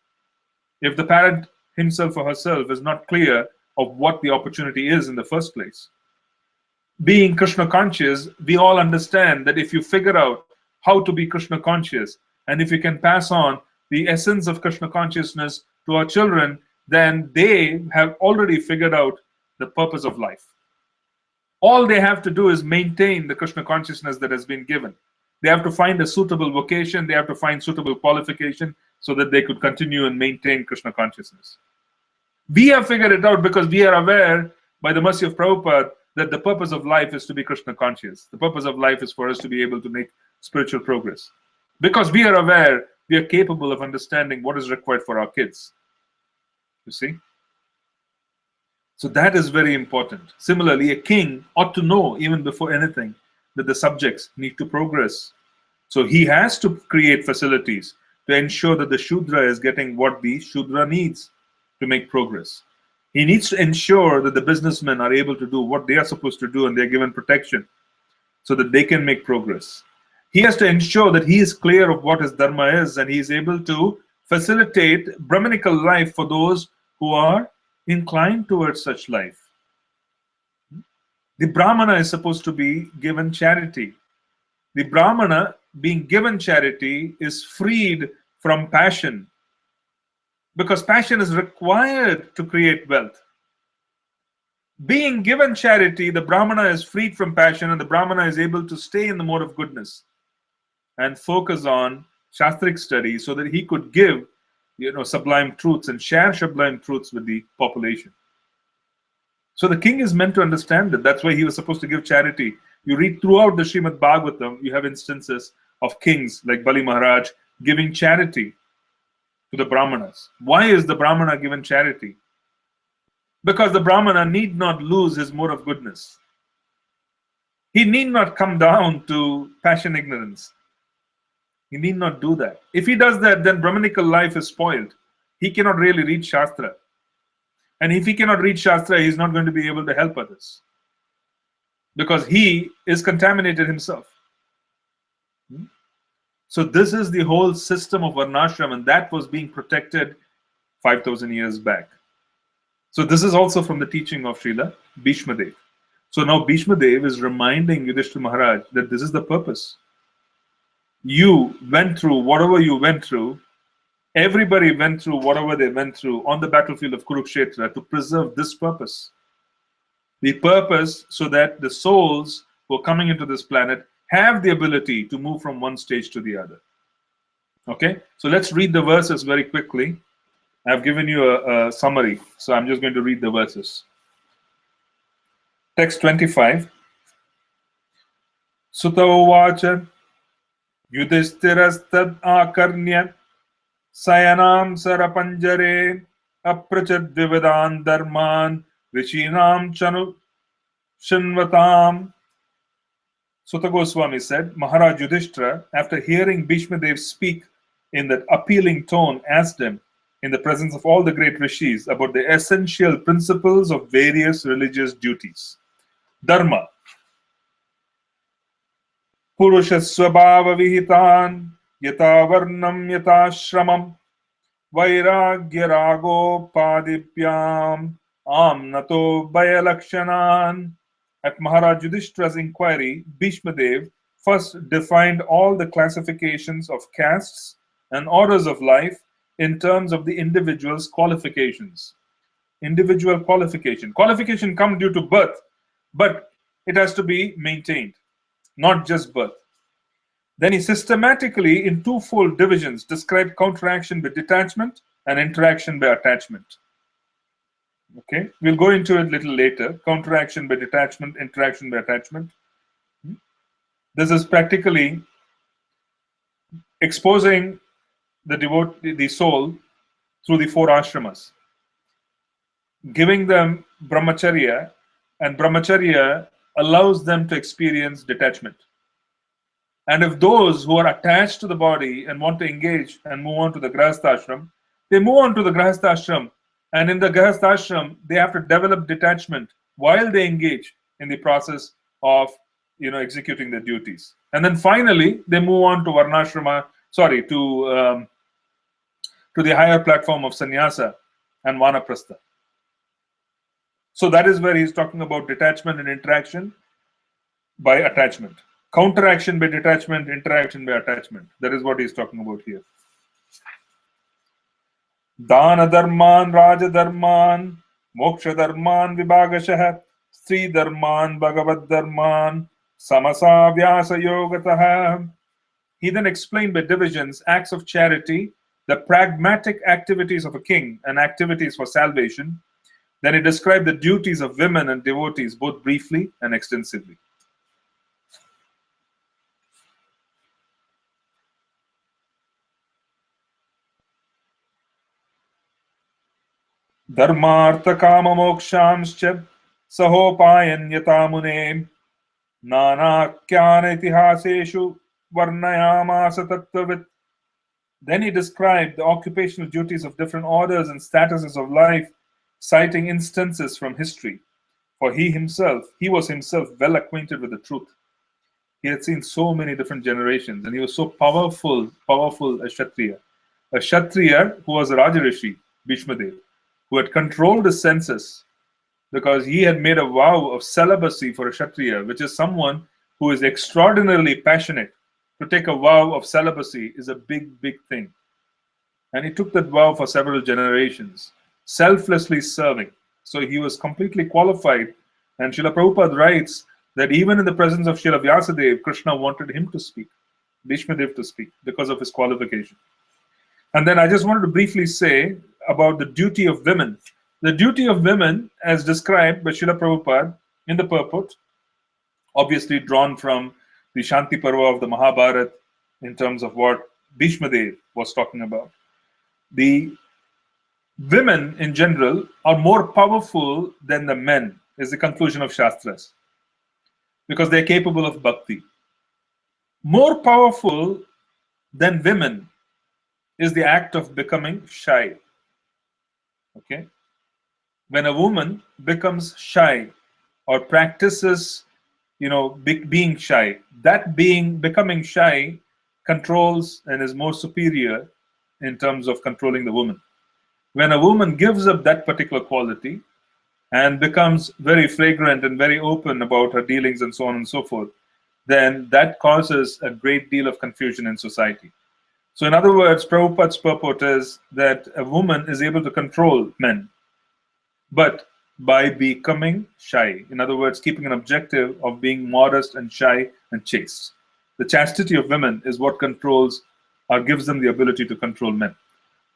if the parent himself or herself is not clear of what the opportunity is in the first place? Being Krishna conscious, we all understand that if you figure out how to be Krishna conscious, and if you can pass on the essence of Krishna consciousness to our children, then they have already figured out the purpose of life. All they have to do is maintain the Krishna consciousness that has been given. They have to find a suitable vocation, they have to find suitable qualification so that they could continue and maintain Krishna consciousness. We have figured it out because we are aware, by the mercy of Prabhupada, that the purpose of life is to be Krishna conscious. The purpose of life is for us to be able to make spiritual progress. Because we are aware, we are capable of understanding what is required for our kids. You see? So that is very important. Similarly, a king ought to know, even before anything, that the subjects need to progress. So he has to create facilities to ensure that the Shudra is getting what the Shudra needs to make progress. He needs to ensure that the businessmen are able to do what they are supposed to do and they are given protection so that they can make progress. He has to ensure that he is clear of what his dharma is and he is able to facilitate Brahmanical life for those who are inclined towards such life. The Brahmana is supposed to be given charity. The Brahmana, being given charity, is freed from passion, because passion is required to create wealth. Being given charity, the Brahmana is freed from passion, and the Brahmana is able to stay in the mode of goodness and focus on Shastric study so that he could give, sublime truths and share sublime truths with the population. So the king is meant to understand that. That's why he was supposed to give charity. You read throughout the Srimad Bhagavatam, you have instances of kings like Bali Maharaj giving charity to the Brahmanas. Why is the Brahmana given charity? Because the Brahmana need not lose his mode of goodness. He need not come down to passion ignorance. He need not do that. If he does that, then Brahmanical life is spoiled. He cannot really read Shastra. And if he cannot read Shastra, he is not going to be able to help others, because he is contaminated himself. So this is the whole system of Varnashram, and that was being protected 5,000 years back. So this is also from the teaching of Srila Bhishma Dev. So now Bhishma Dev is reminding Yudhishthira Maharaj that this is the purpose. You went through whatever you went through. Everybody went through whatever they went through on the battlefield of Kurukshetra to preserve this purpose. The purpose so that the souls who are coming into this planet have the ability to move from one stage to the other. Okay, so let's read the verses very quickly. I've given you a summary, so I'm just going to read the verses. Text 25. Sutta uvacha Yudhishthirastad akarnya Sayanam Sarapanjare Aprachad Vivadan Dharman Rishinam Chanu Shinvatam. Sutta Goswami said, Maharaj Yudhishthira, after hearing Bhishma Dev speak in that appealing tone, asked him, in the presence of all the great rishis, about the essential principles of various religious duties. Dharma. Purusha Swabhava Vihitan Yata Varnam Yata Shramam Vairagya Rago Padipyam Amnato Bayalakshanan. At Maharaj Yudhishthira's inquiry, Bhishma Dev first defined all the classifications of castes and orders of life in terms of the individual's qualifications. Individual qualification. Qualification comes due to birth, but it has to be maintained, not just birth. Then he systematically, in twofold divisions, described counteraction by detachment and interaction by attachment. Okay, we'll go into it a little later. Counteraction by detachment, interaction by attachment. This is practically exposing the soul through the four ashramas, giving them brahmacharya, and brahmacharya allows them to experience detachment. And if those who are attached to the body and want to engage and move on to the grahastha ashram, they move on to the grahastha ashram, and in the grahastha ashram they have to develop detachment while they engage in the process of executing their duties. And then finally they move on to varnashrama, to the higher platform of sannyasa and vanaprastha. So that is where he's talking about detachment and interaction by attachment. Counteraction by detachment, interaction by attachment. That is what he's talking about here. Dana dharman, raja dharman, moksha dharman, vibhagashah, stri dharman, bhagavad dharman, samasa vyasa yogataha. He then explained by divisions acts of charity, the pragmatic activities of a king, and activities for salvation. Then he described the duties of women and devotees both briefly and extensively. Dharmartha kama mokshamscha sahopayan yatamune nanakyana itihaseshu varnayamasa tattvavit. Then he described the occupational duties of different orders and statuses of life, citing instances from history. For he was himself well acquainted with the truth. He had seen so many different generations, and he was so powerful a Kshatriya. A Kshatriya who was a Rajarishi, Bhishma Dev, who had controlled his senses because he had made a vow of celibacy for a Kshatriya, which is someone who is extraordinarily passionate. To take a vow of celibacy is a big, big thing. And he took that vow for several generations, selflessly serving. So he was completely qualified. And Srila Prabhupada writes that even in the presence of Srila Vyasadeva, Krishna wanted him to speak, Bhishmadev to speak, because of his qualification. And then I just wanted to briefly say about the duty of women. The duty of women, as described by Srila Prabhupada in the purport, obviously drawn from the Shanti Parva of the Mahabharata in terms of what Bhishmadev was talking about. The women in general are more powerful than the men, is the conclusion of Shastras, because they are capable of bhakti. More powerful than women is the act of becoming shy. Okay? When a woman becomes shy or practices, being shy, that becoming shy controls and is more superior in terms of controlling the woman. When a woman gives up that particular quality and becomes very fragrant and very open about her dealings and so on and so forth, then that causes a great deal of confusion in society. So in other words, Prabhupada's purport is that a woman is able to control men, but by becoming shy. In other words, keeping an objective of being modest and shy and chaste. The chastity of women is what controls or gives them the ability to control men.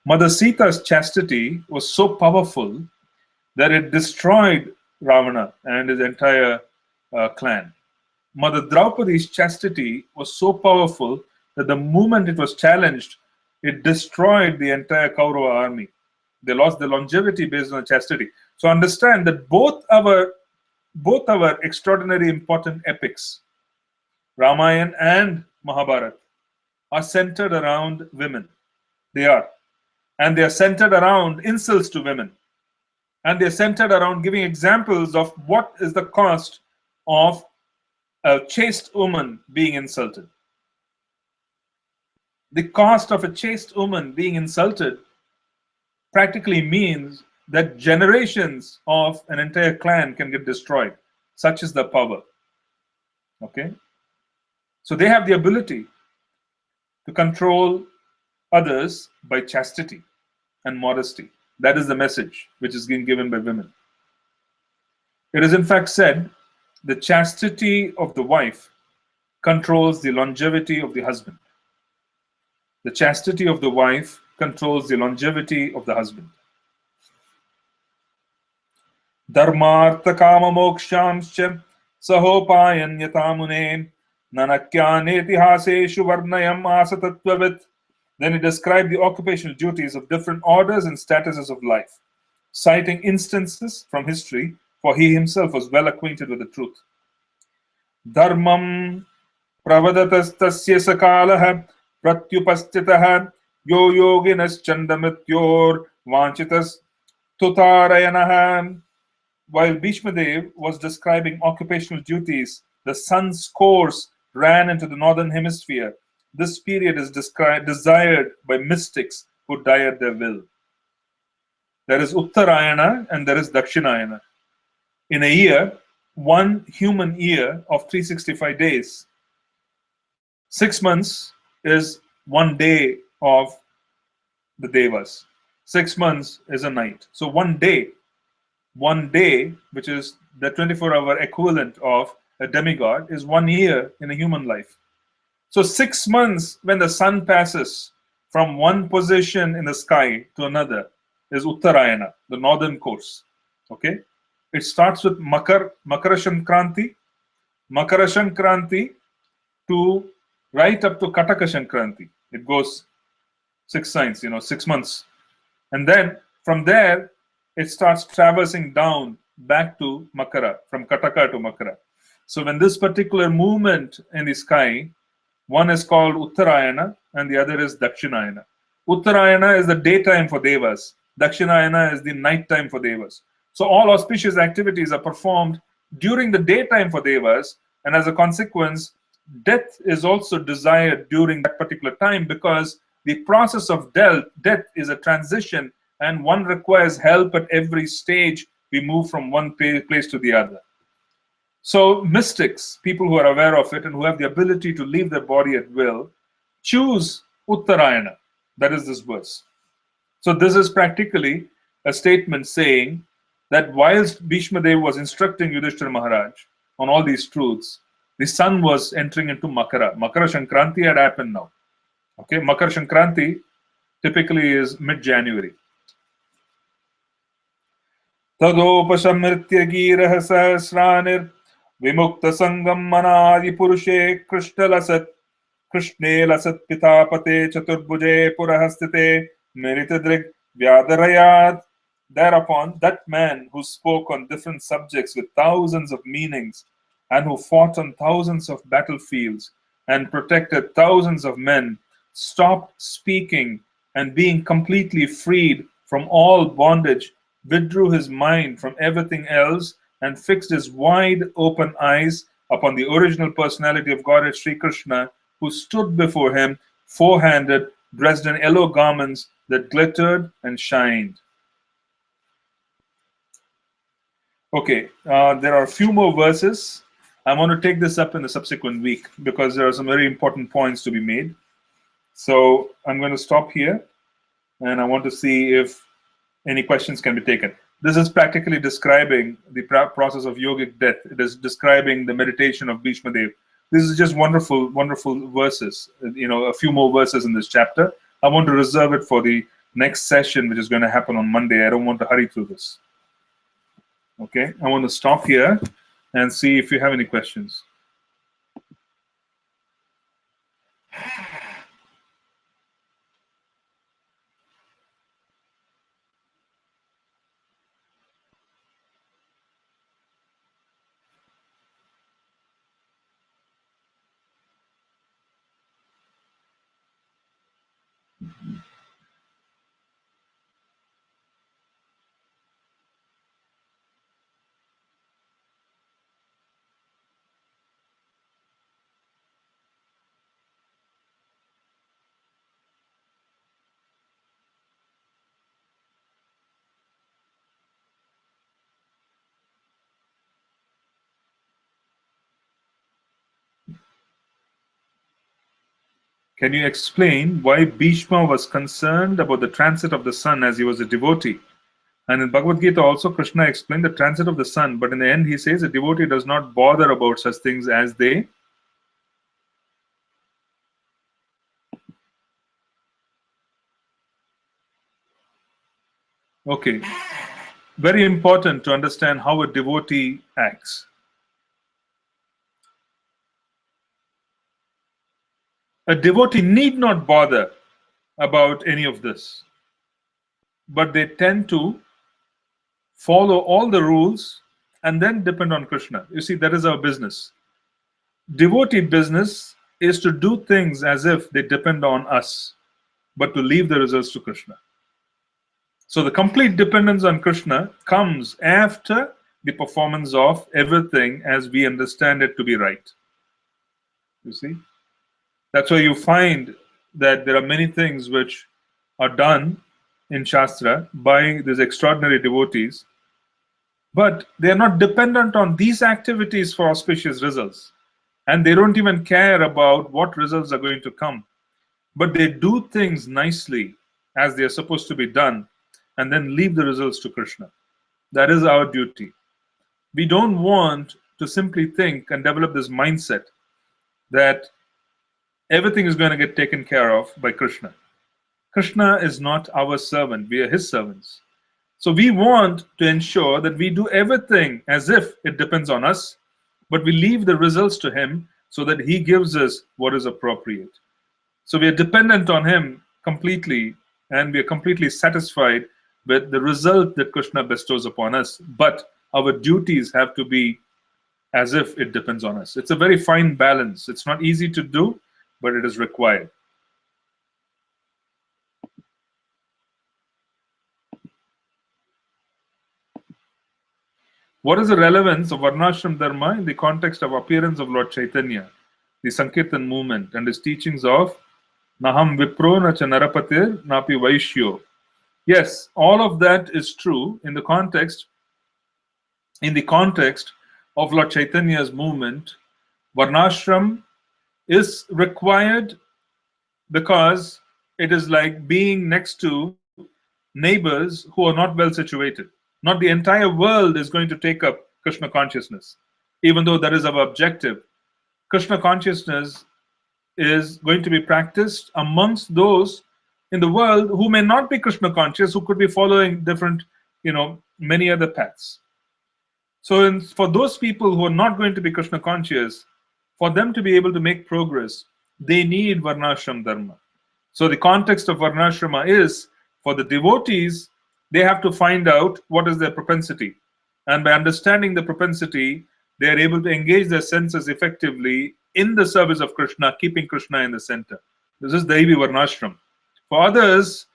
Mother Sita's chastity was so powerful that it destroyed Ravana and his entire clan. Mother Draupadi's chastity was so powerful that the moment it was challenged, it destroyed the entire Kaurava army. They lost their longevity based on chastity. So understand that both our extraordinary important epics, Ramayana and Mahabharata, are centered around women. They are. And they are centered around insults to women. And they are centered around giving examples of what is the cost of a chaste woman being insulted. The cost of a chaste woman being insulted practically means that generations of an entire clan can get destroyed. Such is the power. Okay? So they have the ability to control others by chastity and modesty. That is the message which is being given by women. It is in fact said, the chastity of the wife controls the longevity of the husband. The chastity of the wife controls the longevity of the husband. Dharmartha kama mokshamscha sahopayanyatamune nanakyanetihaseshu varnayam asatatvavit. Then he described the occupational duties of different orders and statuses of life, citing instances from history, for he himself was well acquainted with the truth. Dharmam pravadatastasya sakalaha pratyupastitaha yo yoginas chandamrityor vanchitas tutarayanaha. While Bhishmadev was describing occupational duties, the sun's course ran into the northern hemisphere. This period is desired by mystics who die at their will. There is Uttarayana and there is Dakshinayana. In a year, one human year of 365 days, 6 months is 1 day of the Devas. 6 months is a night. So 1 day, which is the 24-hour equivalent of a demigod, is 1 year in a human life. So 6 months when the sun passes from one position in the sky to another is Uttarayana, the northern course. Okay? It starts with Makara Sankranti to right up to Kataka Sankranti. It goes 6 signs, 6 months. And then from there, it starts traversing down back to Makara, from Kataka to Makara. So when this particular movement in the sky, one is called Uttarayana and the other is Dakshinayana. Uttarayana is the daytime for Devas. Dakshinayana is the nighttime for Devas. So all auspicious activities are performed during the daytime for Devas, and as a consequence, death is also desired during that particular time, because the process of death is a transition and one requires help at every stage we move from one place to the other. So mystics, people who are aware of it and who have the ability to leave their body at will, choose Uttarayana. That is this verse. So this is practically a statement saying that whilst Bhishma Dev was instructing Yudhishthira Maharaj on all these truths, the sun was entering into Makara. Makara Shankranti had happened now. Okay, Makara Shankranti typically is mid-January. Tadopashamritya girah sahasranir vimukta sangam manadi purushe krishna lasat krishne lasat pitapate chaturbuje purahastite meritadrik vyadarayat. Thereupon, that man who spoke on different subjects with thousands of meanings and who fought on thousands of battlefields and protected thousands of men stopped speaking and being completely freed from all bondage, withdrew his mind from everything else and fixed his wide open eyes upon the original personality of Godhead Sri Krishna, who stood before him four-handed, dressed in yellow garments that glittered and shined. Okay, there are a few more verses. I want to take this up in the subsequent week because there are some very important points to be made. So I'm going to stop here and I want to see if any questions can be taken. This is practically describing the process of yogic death. It is describing the meditation of Bhishma Dev. This is just wonderful, wonderful verses. You know, a few more verses in this chapter. I want to reserve it for the next session, which is going to happen on Monday. I don't want to hurry through this. Okay, I want to stop here and see if you have any questions. Can you explain why Bhishma was concerned about the transit of the sun as he was a devotee? And in Bhagavad Gita also Krishna explained the transit of the sun, but in the end he says a devotee does not bother about such things as they. Okay, very important to understand how a devotee acts. A devotee need not bother about any of this, but they tend to follow all the rules and then depend on Krishna. You see, that is our business. Devotee business is to do things as if they depend on us, but to leave the results to Krishna. So the complete dependence on Krishna comes after the performance of everything as we understand it to be right. You see? That's why you find that there are many things which are done in Shastra by these extraordinary devotees, but they are not dependent on these activities for auspicious results. And they don't even care about what results are going to come. But they do things nicely as they are supposed to be done and then leave the results to Krishna. That is our duty. We don't want to simply think and develop this mindset that everything is going to get taken care of by Krishna. Krishna is not our servant. We are his servants. So we want to ensure that we do everything as if it depends on us, but we leave the results to him so that he gives us what is appropriate. So we are dependent on him completely, and we are completely satisfied with the result that Krishna bestows upon us. But our duties have to be as if it depends on us. It's a very fine balance. It's not easy to do, but it is required. What is the relevance of Varnashram Dharma in the context of appearance of Lord Chaitanya, the Sankirtan movement, and his teachings of Naham Vipro Nacha Narapatir Napi Vaishyo? Yes, all of that is true in the context in the context of Lord Chaitanya's movement, Varnashram is required because it is like being next to neighbors who are not well situated. Not the entire world is going to take up Krishna consciousness, even though that is our objective. Krishna consciousness is going to be practiced amongst those in the world who may not be Krishna conscious, who could be following different, many other paths. So, for those people who are not going to be Krishna conscious, for them to be able to make progress, they need Varnashram Dharma. So, the context of Varnashrama is for the devotees, they have to find out what is their propensity. And by understanding the propensity, they are able to engage their senses effectively in the service of Krishna, keeping Krishna in the center. This is Daivi Varnashram. For others,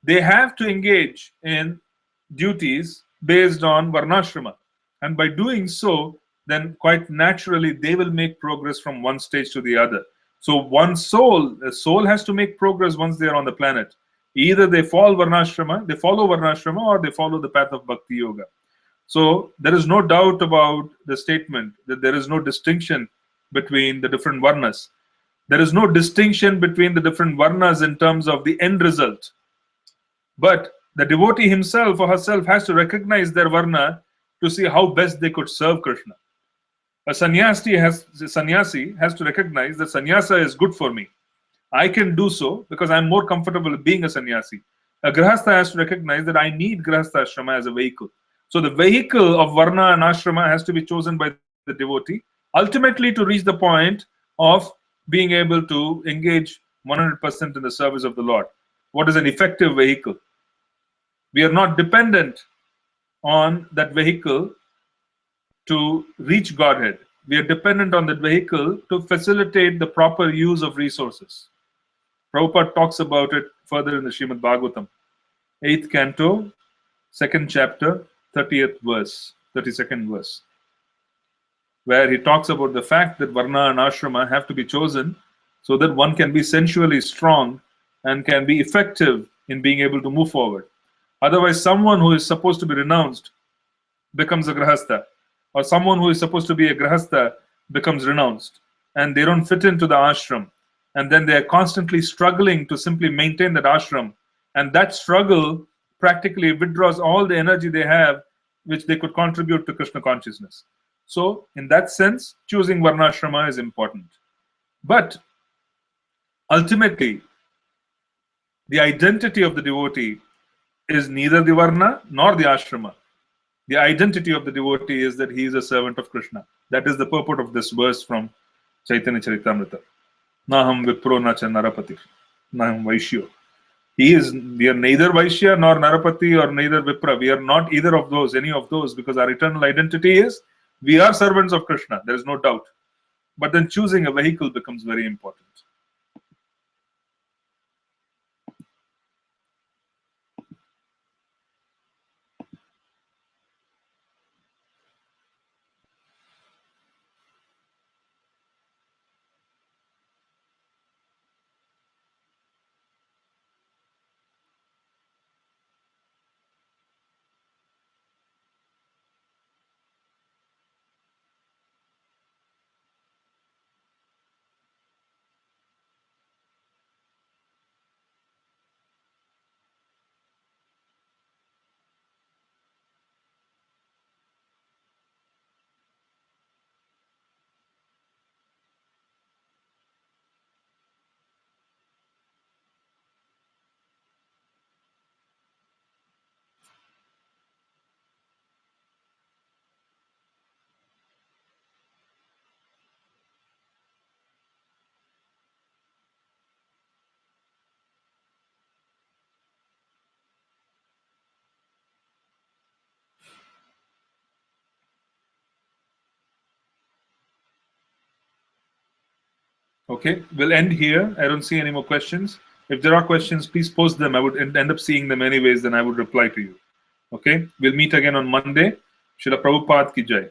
they have to engage in duties based on Varnashrama. And by doing so, then quite naturally, they will make progress from one stage to the other. So a soul has to make progress once they are on the planet. Either they follow Varnashrama, or they follow the path of Bhakti Yoga. So there is no doubt about the statement that there is no distinction between the different Varnas. There is no distinction between the different Varnas in terms of the end result. But the devotee himself or herself has to recognize their Varna to see how best they could serve Krishna. A sannyasi has to recognize that sannyasa is good for me. I can do so because I'm more comfortable being a sannyasi. A grihastha has to recognize that I need grihastha ashrama as a vehicle. So the vehicle of varna and ashrama has to be chosen by the devotee, ultimately to reach the point of being able to engage 100% in the service of the Lord. What is an effective vehicle? We are not dependent on that vehicle to reach Godhead. We are dependent on that vehicle to facilitate the proper use of resources. Prabhupada talks about it further in the Srimad Bhagavatam, 8th Canto, 2nd chapter, 32nd verse, where he talks about the fact that Varna and Ashrama have to be chosen so that one can be sensually strong and can be effective in being able to move forward. Otherwise, someone who is supposed to be renounced becomes a grihastha, or someone who is supposed to be a grihastha becomes renounced, and they don't fit into the ashram. And then they are constantly struggling to simply maintain that ashram. And that struggle practically withdraws all the energy they have, which they could contribute to Krishna consciousness. So, in that sense, choosing Varnashrama is important. But ultimately, the identity of the devotee is neither the Varna nor the Ashrama. The identity of the devotee is that he is a servant of Krishna. That is the purport of this verse from Chaitanya Charitamrita. Naham Vipro Nacha Narapati. Naham Vaishyo. We are neither Vaishya nor Narapati or neither Vipra. We are not either of those, any of those, because our eternal identity is we are servants of Krishna. There is no doubt. But then choosing a vehicle becomes very important. Okay, we'll end here. I don't see any more questions. If there are questions, please post them. I would end up seeing them anyways, then I would reply to you. Okay, we'll meet again on Monday. Srila Prabhupada ki jai.